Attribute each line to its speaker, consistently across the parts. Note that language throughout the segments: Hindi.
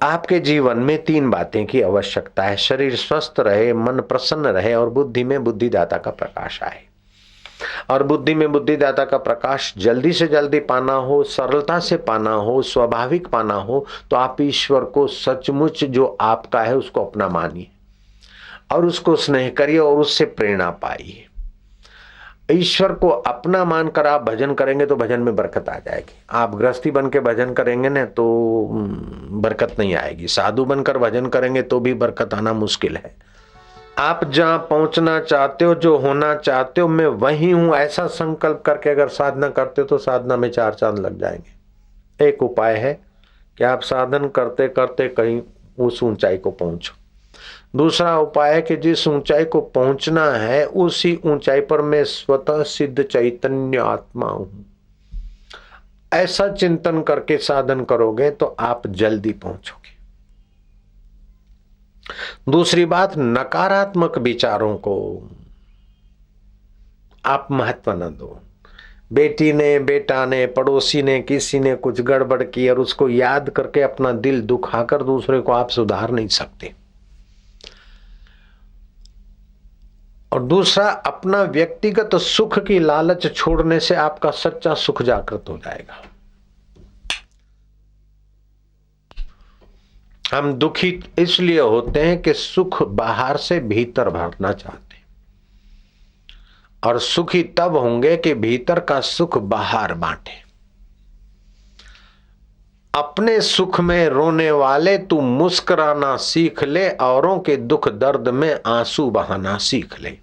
Speaker 1: आपके जीवन में तीन बातें की आवश्यकता है। शरीर स्वस्थ रहे, मन प्रसन्न रहे और बुद्धि में बुद्धिदाता का प्रकाश आए। और बुद्धि में बुद्धिदाता का प्रकाश जल्दी से जल्दी पाना हो, सरलता से पाना हो, स्वाभाविक पाना हो, तो आप ईश्वर को सचमुच जो आपका है उसको अपना मानिए और उसको स्नेह करिए और उससे प्रेरणा पाइए। ईश्वर को अपना मानकर आप भजन करेंगे तो भजन में बरकत आ जाएगी। आप गृहस्थी बन के भजन करेंगे ना तो बरकत नहीं आएगी। साधु बनकर भजन करेंगे तो भी बरकत आना मुश्किल है। आप जहां पहुंचना चाहते हो, जो होना चाहते हो, मैं वही हूं, ऐसा संकल्प करके अगर साधना करते हो तो साधना में 4 चांद लग जाएंगे। एक उपाय है कि आप साधन करते करते कहीं उस ऊंचाई को पहुंचो। दूसरा उपाय है कि जिस ऊंचाई को पहुंचना है उसी ऊंचाई पर मैं स्वतः सिद्ध चैतन्य आत्मा हूं, ऐसा चिंतन करके साधन करोगे तो आप जल्दी पहुंचोगे। दूसरी बात, नकारात्मक विचारों को आप महत्व न दो। बेटी ने, बेटा ने, पड़ोसी ने, किसी ने कुछ गड़बड़ की और उसको याद करके अपना दिल दुखाकर दूसरे को आप सुधार नहीं सकते। और दूसरा, अपना व्यक्तिगत सुख की लालच छोड़ने से आपका सच्चा सुख जागृत हो जाएगा। हम दुखी इसलिए होते हैं कि सुख बाहर से भीतर भरना चाहते हैं, और सुखी तब होंगे कि भीतर का सुख बाहर बांटे। अपने सुख में रोने वाले तू मुस्कुराना सीख ले, औरों के दुख दर्द में आंसू बहाना सीख ले।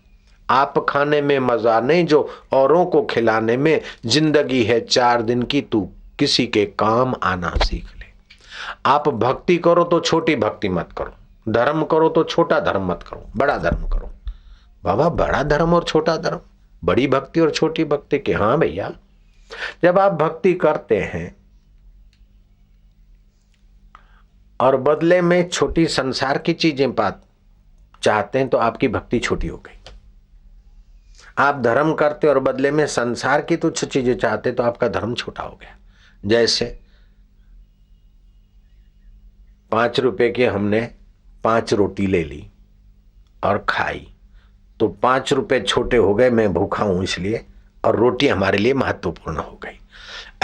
Speaker 1: आप खाने में मजा नहीं जो औरों को खिलाने में, जिंदगी है 4 दिन की, तू किसी के काम आना सीख ले। आप भक्ति करो तो छोटी भक्ति मत करो, धर्म करो तो छोटा धर्म मत करो, बड़ा धर्म करो। बाबा, बड़ा धर्म और छोटा धर्म, बड़ी भक्ति और छोटी भक्ति के? हाँ भैया, जब आप भक्ति करते हैं और बदले में छोटी संसार की चीजें चाहते हैं तो आपकी भक्ति छोटी हो गई। आप धर्म करते और बदले में संसार की तुच्छ चीजें चाहते तो आपका धर्म छोटा हो गया। जैसे 5 रुपए की हमने 5 रोटी ले ली और खाई तो 5 रुपए छोटे हो गए, मैं भूखा हूं इसलिए, और रोटी हमारे लिए महत्वपूर्ण हो गई।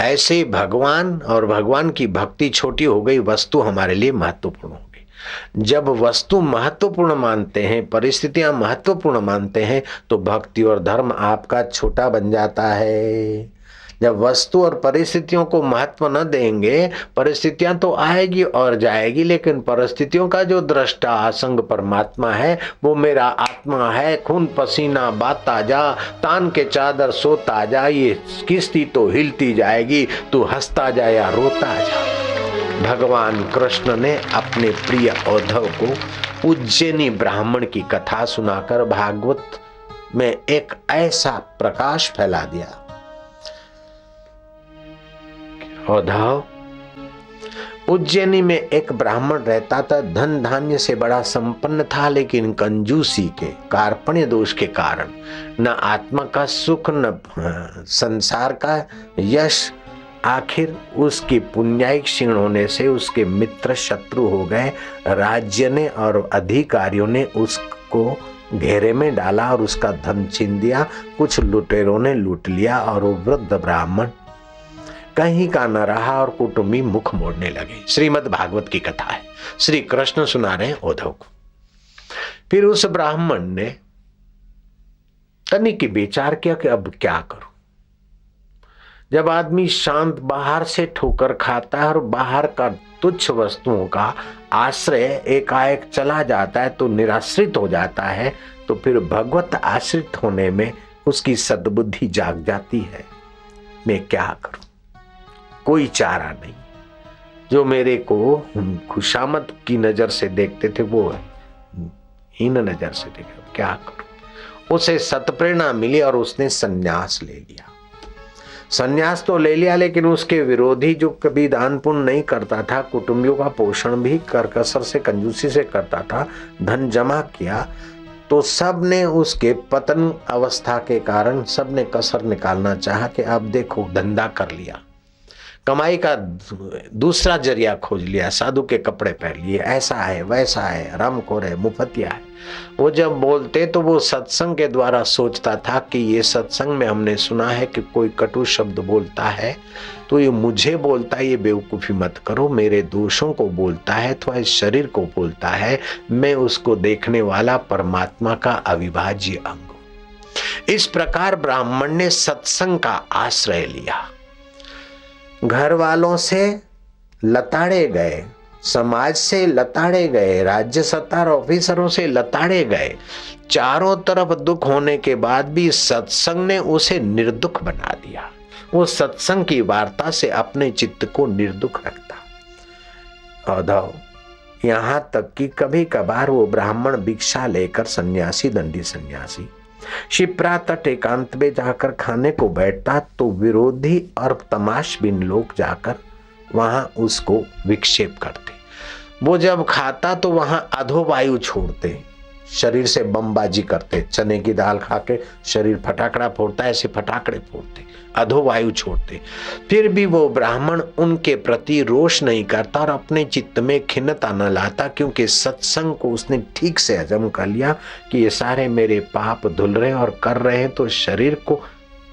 Speaker 1: ऐसे ही भगवान और भगवान की भक्ति छोटी हो गई, वस्तु हमारे लिए महत्वपूर्ण हो गई। जब वस्तु महत्वपूर्ण मानते हैं, परिस्थितियां महत्वपूर्ण मानते हैं, तो भक्ति और धर्म आपका छोटा बन जाता है। जब वस्तु और परिस्थितियों को महत्व न देंगे, परिस्थितियां तो आएगी और जाएगी, लेकिन परिस्थितियों का जो दृष्टा असंग परमात्मा है वो मेरा आत्मा है। खून पसीना बाता जा, तान के चादर सोता जा, ये किस्ती तो हिलती जाएगी, तू हंसता जा या रोता जा। भगवान कृष्ण ने अपने प्रिय औद्धव को उज्जैनी ब्राह्मण की कथा सुनाकर भागवत में एक ऐसा प्रकाश फैला दिया। औद्धव, उज्जैनी में एक ब्राह्मण रहता था, धन धान्य से बड़ा संपन्न था, लेकिन कंजूसी के, कार्पण्य दोष के कारण न आत्मा का सुख न संसार का यश। आखिर उसकी पुण्याई क्षीण होने से उसके मित्र शत्रु हो गए। राज्य ने और अधिकारियों ने उसको घेरे में डाला और उसका धन छीन दिया। कुछ लुटेरों ने लूट लिया और वो वृद्ध ब्राह्मण कहीं का न रहा और कुटुंबी मुख मोड़ने लगे। श्रीमद् भागवत की कथा है, श्री कृष्ण सुना रहे हैं औद्धव को। फिर उस ब्राह्मण ने तनिक विचार किया कि अब क्या करूं। जब आदमी शांत बाहर से ठोकर खाता है और बाहर का तुच्छ वस्तुओं का आश्रय एकाएक चला जाता है तो निराश्रित हो जाता है, तो फिर भगवत आश्रित होने में उसकी सद्बुद्धि जाग जाती है। मैं क्या करूं, कोई चारा नहीं। जो मेरे को खुशामद की नजर से देखते थे वो हीन नजर से देखे, क्या करूं। उसे सत्प्रेरणा मिली और उसने संन्यास ले लिया। संन्यास तो ले लिया, लेकिन उसके विरोधी जो कभी दान पुण्य नहीं करता था, कुटुंबियों का पोषण भी करकसर से, कंजूसी से करता था, धन जमा किया, तो सब ने उसके पतन अवस्था के कारण सब ने कसर निकालना चाहा कि अब देखो धंधा कर लिया, कमाई का दूसरा जरिया खोज लिया, साधु के कपड़े पहन लिए, ऐसा है वैसा है, हरामखोर है, मुफतिया है। वो जब बोलते तो वो सत्संग के द्वारा सोचता था कि ये सत्संग में हमने सुना है कि कोई कटु शब्द बोलता है तो ये मुझे बोलता है, ये बेवकूफी मत करो, मेरे दोषों को बोलता है अथवा इस शरीर को बोलता है, मैं उसको देखने वाला परमात्मा का अविभाज्य अंग हूं। इस प्रकार ब्राह्मण ने सत्संग का आश्रय लिया। घर वालों से लताड़े गए, समाज से लताड़े गए, राज्य सत्तार ऑफिसरों से लताड़े गए, चारों तरफ दुख होने के बाद भी सत्संग ने उसे निर्दुख बना दिया। वो सत्संग की वार्ता से अपने चित्त को निर्दुख रखता। औधव यहां तक कि कभी कभार वो ब्राह्मण भिक्षा लेकर सन्यासी, दंडी सन्यासी शिप्रा तट एकांत में जाकर खाने को बैठता तो विरोधी और तमाशबीन लोग जाकर वहां उसको विक्षेप करते। वो जब खाता तो वहां अधोवायु छोड़ते, शरीर से बमबाजी करते, चने की दाल खा के शरीर फटाकड़ा फोड़ता है, ऐसे फटाकड़े फोड़ते, अधोवायु छोड़ते। फिर भी वो ब्राह्मण उनके प्रति रोष नहीं करता और अपने चित्त में खिन्नता न लाता, क्योंकि सत्संग को उसने ठीक से हजम कर लिया कि ये सारे मेरे पाप धुल रहे और कर रहे हैं तो शरीर को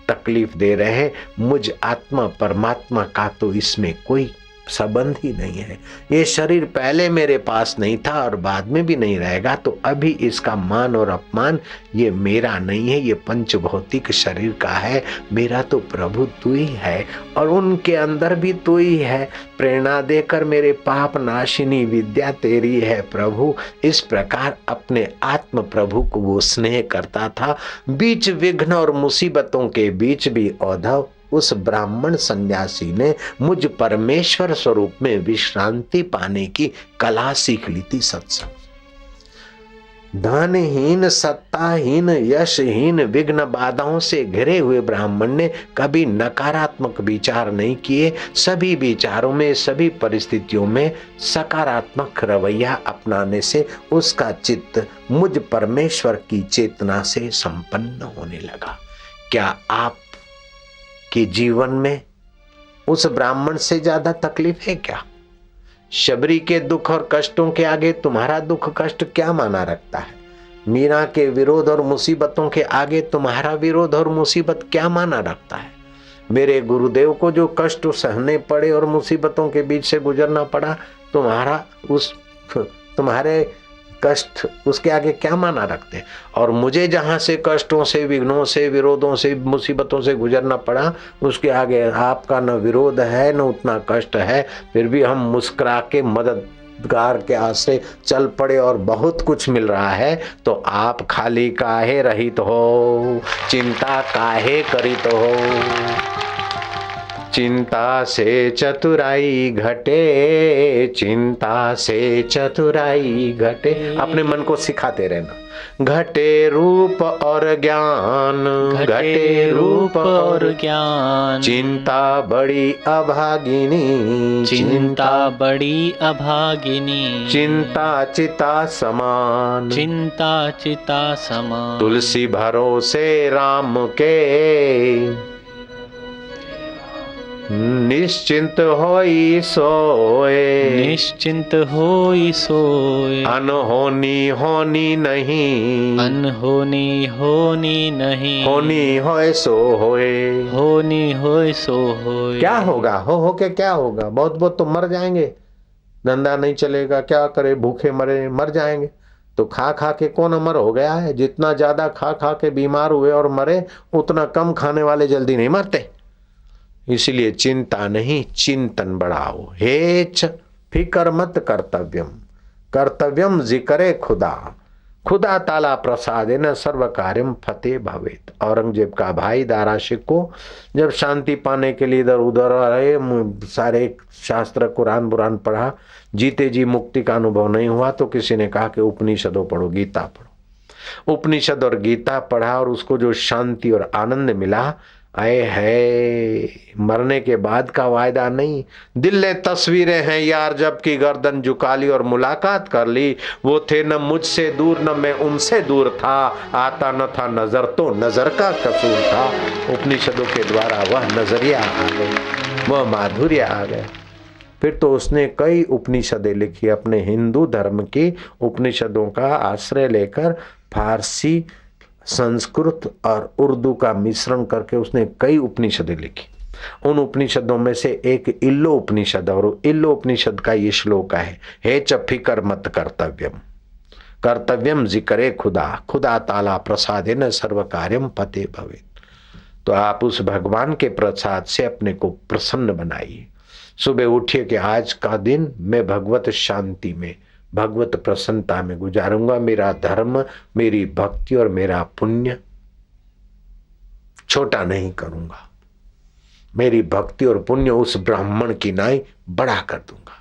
Speaker 1: तकलीफ दे रहे हैं, मुझ आत्मा परमात्मा का तो इसमें कोई संबंध ही नहीं है। ये शरीर पहले मेरे पास नहीं था और बाद में भी नहीं रहेगा, तो अभी इसका मान और अपमान ये मेरा नहीं है, ये पंच भौतिक शरीर का है, मेरा तो प्रभु तू ही है और उनके अंदर भी तू ही है। प्रेरणा देकर मेरे पाप नाशिनी विद्या तेरी है प्रभु। इस प्रकार अपने आत्म प्रभु को वो स्नेह करता था। बीच विघ्न और मुसीबतों के बीच भी औधव उस ब्राह्मण सन्यासी ने मुझ परमेश्वर स्वरूप में विश्रांति पाने की कला सीख ली थी। सत्संग धनहीन, सत्ताहीन, यशहीन, विघ्न बाधाओं से घिरे हुए ब्राह्मण ने कभी नकारात्मक विचार नहीं किए। सभी विचारों में, सभी परिस्थितियों में सकारात्मक रवैया अपनाने से उसका चित्त मुझ परमेश्वर की चेतना से संपन्न होने लगा। क्या आप कि जीवन में उस ब्राह्मण से ज्यादा तकलीफ है क्या? शबरी के दुख और कष्टों के आगे तुम्हारा दुख कष्ट क्या माना रखता है? मीरा के विरोध और मुसीबतों के आगे तुम्हारा विरोध और मुसीबत क्या माना रखता है? मेरे गुरुदेव को जो कष्ट सहने पड़े और मुसीबतों के बीच से गुजरना पड़ा, तुम्हारे कष्ट उसके आगे क्या माना रखते? और मुझे जहां से कष्टों से, विघ्नों से, विरोधों से, मुसीबतों से गुजरना पड़ा, उसके आगे आपका न विरोध है न उतना कष्ट है, फिर भी हम मुस्कुरा के मददगार के आश्रय चल पड़े और बहुत कुछ मिल रहा है, तो आप खाली काहे रहित हो, चिंता काहे करित हो। चिंता से चतुराई घटे, चिंता से चतुराई घटे। अपने मन को सिखाते रहना। घटे रूप और ज्ञान, घटे रूप और ज्ञान, चिंता बड़ी अभागिनी, चिंता बड़ी अभागिनी, चिंता चिता समान, चिंता चिता समान, तुलसी भरोसे राम के, निश्चिंत होई सोए, निश्चिंत होई सोए, अनहोनी होनी नहीं, अनहोनी होनी नहीं, होनी होए सो होए, होनी होए सो होए। क्या होगा? हो के क्या होगा? बहुत बहुत तो मर जाएंगे, धंधा नहीं चलेगा, क्या करे, भूखे मरे, मर जाएंगे। तो खा खा के कौन अमर हो गया है? जितना ज्यादा खा खा के बीमार हुए और मरे, उतना कम खाने वाले जल्दी नहीं मरते। इसलिए चिंता नहीं, चिंतन बढ़ाओ। हेच फिकर मत कर्तव्यम, कर्तव्यम जिक्रे खुदा, खुदा ताला प्रसादे न सर्व कार्यम फतेह भवेत। औरंगजेब का भाई दारा शिकोह जब शांति पाने के लिए इधर उधर रहे, सारे शास्त्र कुरान बुरान पढ़ा, जीते जी मुक्ति का अनुभव नहीं हुआ, तो किसी ने कहा कि उपनिषदों पढ़ो, गीता पढ़ो। उपनिषद और गीता पढ़ा और उसको जो शांति और आनंद मिला, आए है मरने के बाद का वायदा नहीं। दिल तस्वीरें हैं यार जब की गर्दन झुका ली और मुलाकात कर ली, वो थे न मुझसे दूर न मैं उनसे दूर था, आता न था नजर तो नजर का कसूर था। उपनिषदों के द्वारा वह नजरिया आ गई। वह माधुर्य आ गया। फिर तो उसने कई उपनिषदें लिखी, अपने हिंदू धर्म की उपनिषदों का आश्रय लेकर फारसी, संस्कृत और उर्दू का मिश्रण करके उसने कई उपनिषदें लिखी। उन उपनिषदों में से एक इल्लो उपनिषद, और इल्लो उपनिषद का ये श्लोक है, हे च फिकर मत कर्तव्यम, कर्तव्यम जिक्रे खुदा, खुदा ताला प्रसादेन सर्व कार्यम पते भवेत्। तो आप उस भगवान के प्रसाद से अपने को प्रसन्न बनाइए। सुबह उठिए कि आज का दिन मैं भगवत शांति में, भगवत प्रसन्नता में गुजारूंगा। मेरा धर्म, मेरी भक्ति और मेरा पुण्य छोटा नहीं करूंगा। मेरी भक्ति और पुण्य उस ब्राह्मण की नाई बड़ा कर दूंगा।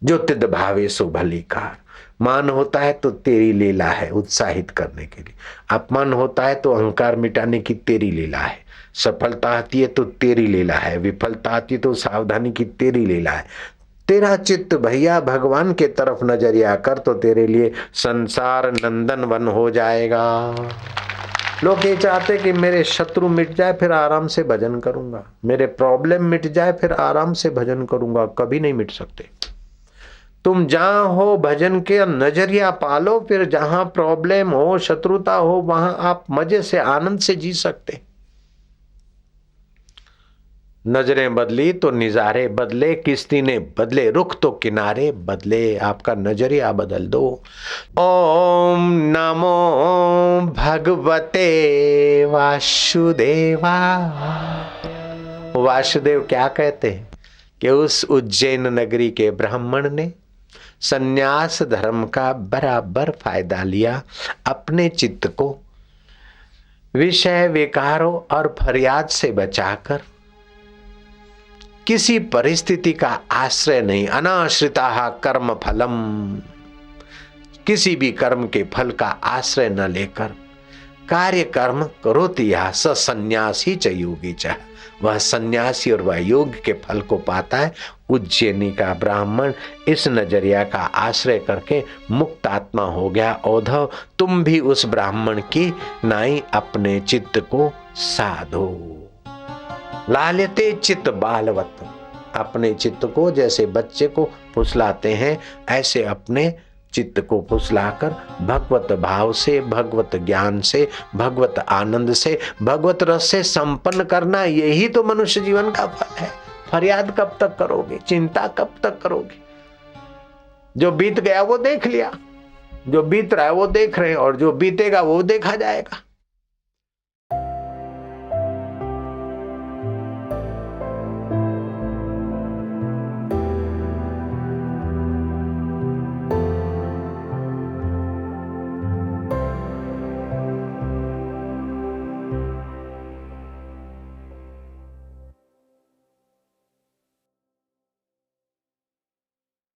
Speaker 1: जो तिद भावे सो भली कार। मान होता है तो तेरी लीला है उत्साहित करने के लिए, अपमान होता है तो अहंकार मिटाने की तेरी लीला है, सफलता आती है तो तेरी लीला है, विफलता आती है तो सावधानी की तेरी लीला है। तेरा चित्त भैया भगवान के तरफ नजरिया कर तो तेरे लिए संसार नंदन वन हो जाएगा। लोग ये चाहते कि मेरे शत्रु मिट जाए फिर आराम से भजन करूंगा, मेरे प्रॉब्लम मिट जाए फिर आराम से भजन करूंगा। कभी नहीं मिट सकते। तुम जहां हो भजन के नजरिया पालो, फिर जहां प्रॉब्लम हो, शत्रुता हो, वहां आप मजे से आनंद से जी सकते। नजरें बदली तो निजारे बदले, किस्ती ने बदले रुख तो किनारे बदले। आपका नजरिया बदल दो। ओम नमो भगवते वासुदेवा। वासुदेव क्या कहते हैं कि उस उज्जैन नगरी के ब्राह्मण ने संन्यास धर्म का बराबर फायदा लिया। अपने चित्त को विषय विकारों और फरियाद से बचाकर किसी परिस्थिति का आश्रय नहीं, अनाश्रिता कर्म फलम, किसी भी कर्म के फल का आश्रय न लेकर कार्य कर्म करोति या स संन्यासी च योगी च, वह सन्यासी और वह योग के फल को पाता है। उज्जैनी का ब्राह्मण इस नजरिया का आश्रय करके मुक्त आत्मा हो गया। औधव, तुम भी उस ब्राह्मण की नाई अपने चित्त को साधो। लालते चित्त बालवत, अपने चित्त को जैसे बच्चे को फुसलाते हैं ऐसे अपने चित्त को फुसलाकर भगवत भाव से, भगवत ज्ञान से, भगवत आनंद से, भगवत रस से संपन्न करना, यही तो मनुष्य जीवन का फल है। फरियाद कब तक करोगे, चिंता कब तक करोगे? जो बीत गया वो देख लिया, जो बीत रहा है वो देख रहे हैं, और जो बीतेगा वो देखा जाएगा।